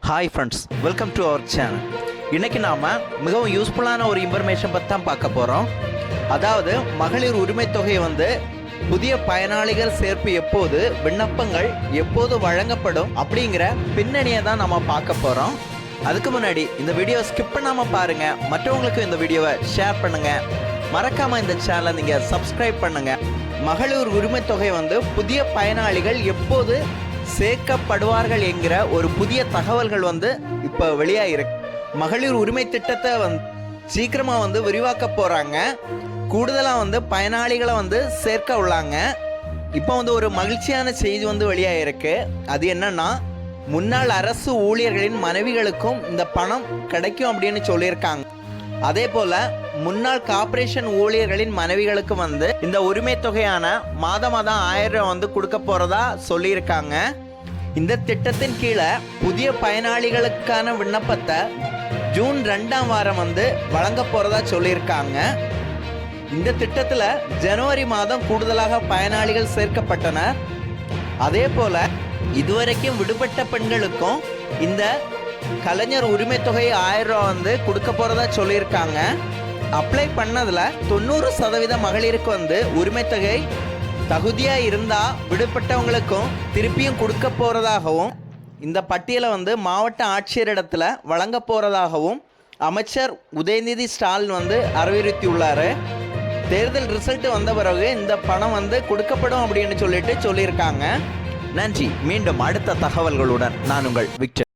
Hi friends, welcome to our channel. இன்றைக்கி நாம் மிகவும் யூஸ்ஃபுல்லான ஒரு இன்ஃபர்மேஷன் பற்றி தான் பார்க்க போகிறோம். அதாவது மகளிர் உரிமை தொகை புதிய பயனாளிகள் சேர்ப்பு எப்போது, விண்ணப்பங்கள் எப்போது வழங்கப்படும் அப்படிங்கிற பின்னணியை தான் நம்ம பார்க்க போகிறோம். அதுக்கு முன்னாடி இந்த வீடியோ ஸ்கிப் பண்ணாமல் பாருங்கள், மற்றவங்களுக்கும் இந்த வீடியோவை ஷேர் பண்ணுங்கள், மறக்காமல் இந்த சேனலை நீங்கள் சப்ஸ்கிரைப் பண்ணுங்கள். மகளிர் உரிமை தொகை புதிய பயனாளிகள் எப்போது சேர்க்கப்படுவார்கள் என்கிற ஒரு புதிய தகவல்கள் இப்போ வெளியாகிருக்கு. மகளிர் உரிமை திட்டத்தை சீக்கிரமாக விரிவாக்க போகிறாங்க. கூடுதலாக பயனாளிகளை சேர்க்க உள்ளாங்க. இப்போ ஒரு மகிழ்ச்சியான செய்தி வெளியாகிருக்கு. அது என்னன்னா, முன்னாள் அரசு ஊழியர்களின் மனைவிகளுக்கும் இந்த பணம் கிடைக்கும் அப்படின்னு சொல்லியிருக்காங்க. அதே போல முன்னாள் கார்ப்பரேஷன் ஊழியர்களின் மனைவிகளுக்கு இந்த உரிமை தொகையான மாதம் 1000 கொடுக்க போறதா சொல்லியிருக்காங்க. இந்த திட்டத்தின் கீழே புதிய பயனாளிகளுக்கான விண்ணப்பத்தை ஜூன் 2ஆம் வாரம் வழங்க போறதா சொல்லியிருக்காங்க. இந்த திட்டத்தில் ஜனவரி மாதம் கூடுதலாக பயனாளிகள் சேர்க்கப்பட்டனர். அதே போல இதுவரைக்கும் விடுபட்ட பெண்களுக்கும் இந்த கலைஞர் உரிமை தொகை 1000 கொடுக்க போறதா சொல்லியிருக்காங்க. அப்ளை பண்ணதுல 90% மகளிருக்கு உரிமை தொகை தகுதியா இருந்தா விடுபட்டவங்களுக்கும் திருப்பியும் கொடுக்க போறதாகவும், இந்த பட்டியலை மாவட்ட ஆட்சியரிடத்துல வழங்க போறதாகவும் அமைச்சர் உதயநிதி ஸ்டாலின் அறிவுறுத்தியுள்ளாரு. தேர்தல் ரிசல்ட் வந்த பிறகு இந்த பணம் கொடுக்கப்படும் அப்படின்னு சொல்லியிருக்காங்க. நன்றி. மீண்டும் அடுத்த தகவல்களுடன் நான் உங்கள் விக்டர்.